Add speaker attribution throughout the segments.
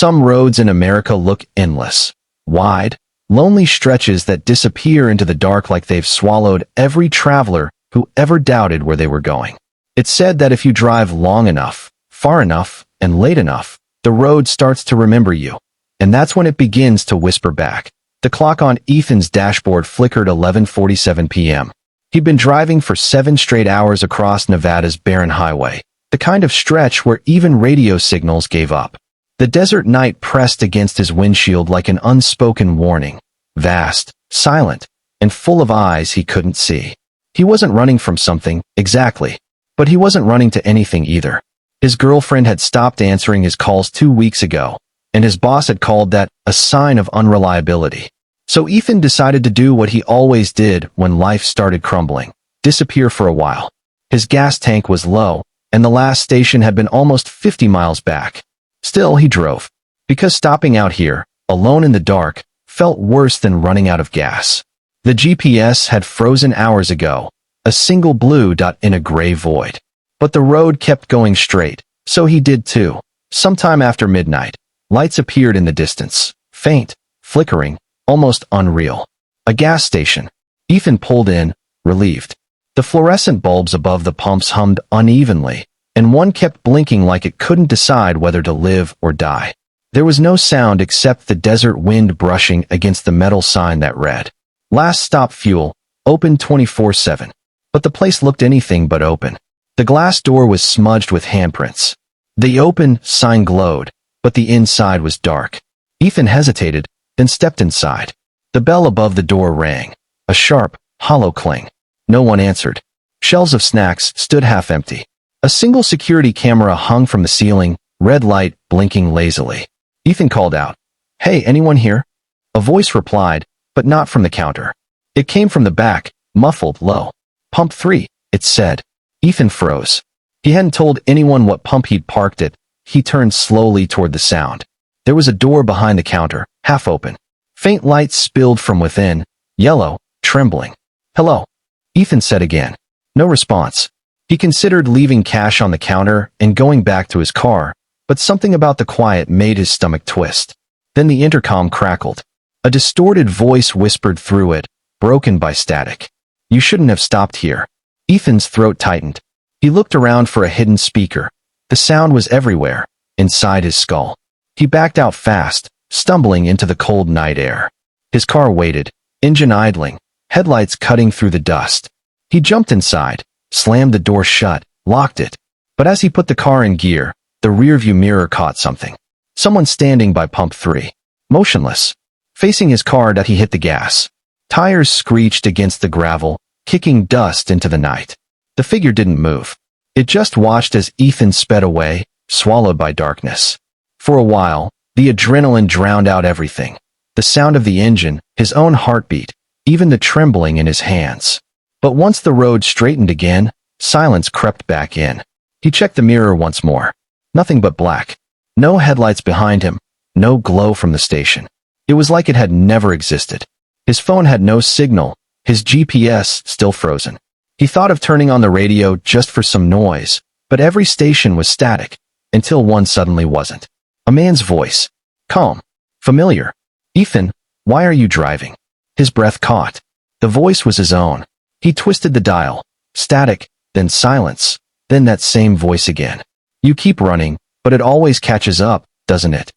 Speaker 1: Some roads in America look endless. Wide, lonely stretches that disappear into the dark like they've swallowed every traveler who ever doubted where they were going. It's said that if you drive long enough, far enough, and late enough, the road starts to remember you. And that's when it begins to whisper back. The clock on Ethan's dashboard flickered 11:47 p.m. He'd been driving for 7 straight hours across Nevada's barren highway, the kind of stretch where even radio signals gave up. The desert night pressed against his windshield like an unspoken warning, vast, silent, and full of eyes he couldn't see. He wasn't running from something, exactly, but he wasn't running to anything either. His girlfriend had stopped answering his calls 2 weeks ago, and his boss had called that a sign of unreliability. So Ethan decided to do what he always did when life started crumbling: disappear for a while. His gas tank was low, and the last station had been almost 50 miles back. Still, he drove, because stopping out here, alone in the dark, felt worse than running out of gas. The GPS had frozen hours ago, a single blue dot in a gray void. But the road kept going straight, so he did too. Sometime after midnight, lights appeared in the distance, faint, flickering, almost unreal. A gas station. Ethan pulled in, relieved. The fluorescent bulbs above the pumps hummed unevenly, and one kept blinking like it couldn't decide whether to live or die. There was no sound except the desert wind brushing against the metal sign that read, "Last stop fuel, open 24/7. But the place looked anything but open. The glass door was smudged with handprints. The open sign glowed, but the inside was dark. Ethan hesitated, then stepped inside. The bell above the door rang, a sharp, hollow clang. No one answered. Shelves of snacks stood half empty. A single security camera hung from the ceiling, red light blinking lazily. Ethan called out, "Hey, anyone here?" A voice replied, but not from the counter. It came from the back, muffled, low. "Pump 3, it said. Ethan froze. He hadn't told anyone what pump he'd parked at. He turned slowly toward the sound. There was a door behind the counter, half open. Faint light spilled from within, yellow, trembling. "Hello," Ethan said again. No response. He considered leaving cash on the counter and going back to his car, but something about the quiet made his stomach twist. Then the intercom crackled. A distorted voice whispered through it, broken by static. "You shouldn't have stopped here." Ethan's throat tightened. He looked around for a hidden speaker. The sound was everywhere, inside his skull. He backed out fast, stumbling into the cold night air. His car waited, engine idling, headlights cutting through the dust. He jumped inside, slammed the door shut, locked it. But as he put the car in gear, the rearview mirror caught something. Someone standing by pump 3. Motionless. Facing his car that he hit the gas. Tires screeched against the gravel, kicking dust into the night. The figure didn't move. It just watched as Ethan sped away, swallowed by darkness. For a while, the adrenaline drowned out everything. The sound of the engine, his own heartbeat, even the trembling in his hands. But once the road straightened again, silence crept back in. He checked the mirror once more. Nothing but black. No headlights behind him. No glow from the station. It was like it had never existed. His phone had no signal. His GPS still frozen. He thought of turning on the radio just for some noise, but every station was static, until one suddenly wasn't. A man's voice. Calm. Familiar. "Ethan, why are you driving?" His breath caught. The voice was his own. He twisted the dial. Static, then silence, then that same voice again. "You keep running, but it always catches up, doesn't it?"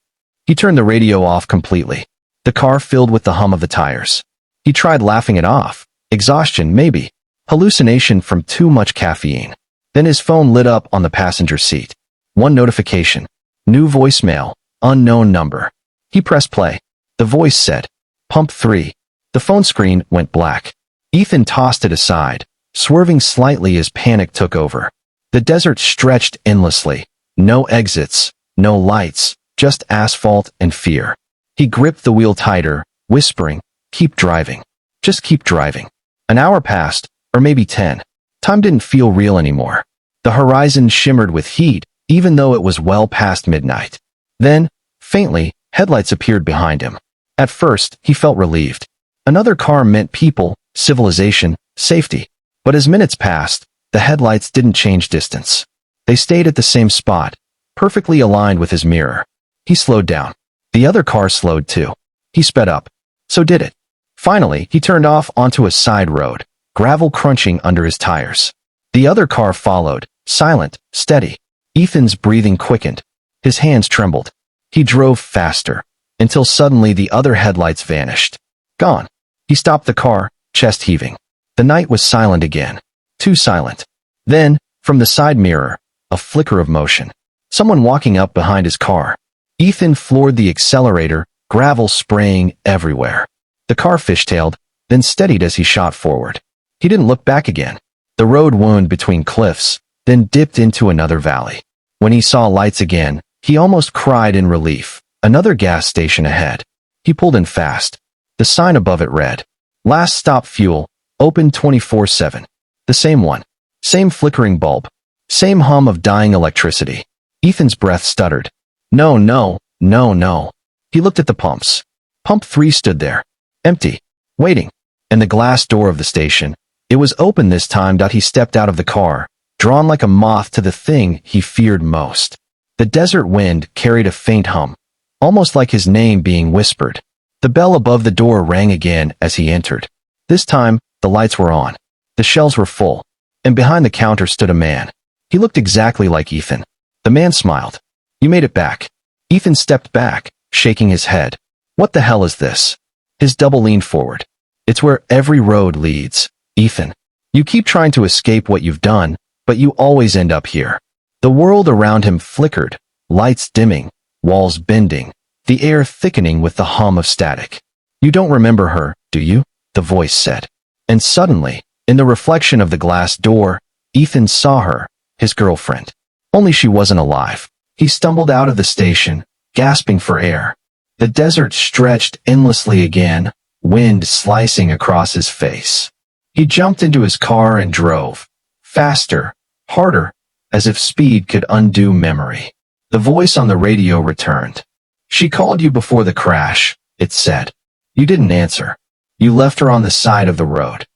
Speaker 1: He turned the radio off completely. The car filled with the hum of the tires. He tried laughing it off. Exhaustion, maybe. Hallucination from too much caffeine. Then his phone lit up on the passenger seat. One notification. New voicemail. Unknown number. He pressed play. The voice said, "Pump 3. The phone screen went black. Ethan tossed it aside, swerving slightly as panic took over. The desert stretched endlessly. No exits, no lights, just asphalt and fear. He gripped the wheel tighter, whispering, "Keep driving. Just keep driving." An hour passed, or maybe 10. Time didn't feel real anymore. The horizon shimmered with heat, even though it was well past midnight. Then, faintly, headlights appeared behind him. At first, he felt relieved. Another car meant people, civilization, safety. But as minutes passed, the headlights didn't change distance. They stayed at the same spot, perfectly aligned with his mirror. He slowed down. The other car slowed too. He sped up. So did it. Finally, he turned off onto a side road, gravel crunching under his tires. The other car followed, silent, steady. Ethan's breathing quickened. His hands trembled. He drove faster, until suddenly the other headlights vanished. Gone. He stopped the car, chest heaving. The night was silent again. Too silent. Then, from the side mirror, a flicker of motion. Someone walking up behind his car. Ethan floored the accelerator, gravel spraying everywhere. The car fishtailed, then steadied as he shot forward. He didn't look back again. The road wound between cliffs, then dipped into another valley. When he saw lights again, he almost cried in relief. Another gas station ahead. He pulled in fast. The sign above it read, "Last stop fuel, open 24/7. The same one. Same flickering bulb. Same hum of dying electricity. Ethan's breath stuttered. No, no, no, no. He looked at the pumps. Pump 3 stood there. Empty. Waiting. And the glass door of the station. It was open this time. He stepped out of the car, drawn like a moth to the thing he feared most. The desert wind carried a faint hum, almost like his name being whispered. The bell above the door rang again as he entered. This time, the lights were on. The shelves were full. And behind the counter stood a man. He looked exactly like Ethan. The man smiled. You made it back. Ethan stepped back, shaking his head. What the hell is this? His double leaned forward. It's where every road leads, Ethan. You keep trying to escape what you've done, but you always end up here. The world around him flickered, lights dimming, walls bending, the air thickening with the hum of static. You don't remember her, do you? The voice said. And suddenly, in the reflection of the glass door, Ethan saw her, his girlfriend. Only she wasn't alive. He stumbled out of the station, gasping for air. The desert stretched endlessly again, wind slicing across his face. He jumped into his car and drove. Faster, harder, as if speed could undo memory. The voice on the radio returned. She called you before the crash, it said. You didn't answer. You left her on the side of the road.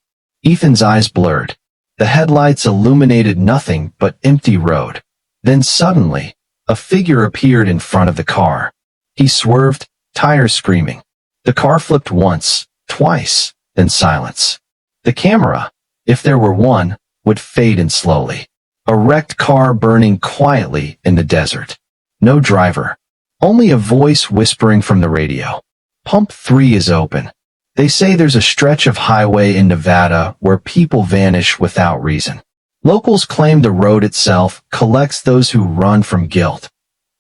Speaker 1: Ethan's eyes blurred. The headlights illuminated nothing but empty road. Then suddenly, a figure appeared in front of the car. He swerved, tires screaming. The car flipped once, twice, then silence. The camera, if there were one, would fade in slowly. A wrecked car burning quietly in the desert. No driver. Only a voice whispering from the radio. Pump 3 is open. They say there's a stretch of highway in Nevada where people vanish without reason. Locals claim the road itself collects those who run from guilt,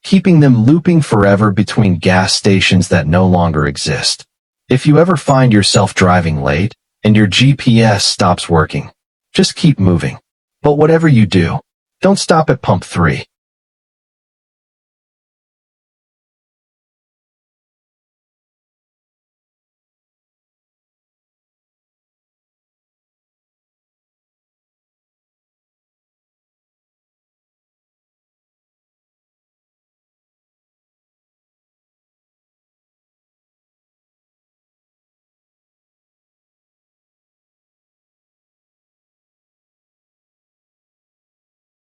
Speaker 1: keeping them looping forever between gas stations that no longer exist. If you ever find yourself driving late, and your GPS stops working, just keep moving. But whatever you do, don't stop at Pump 3.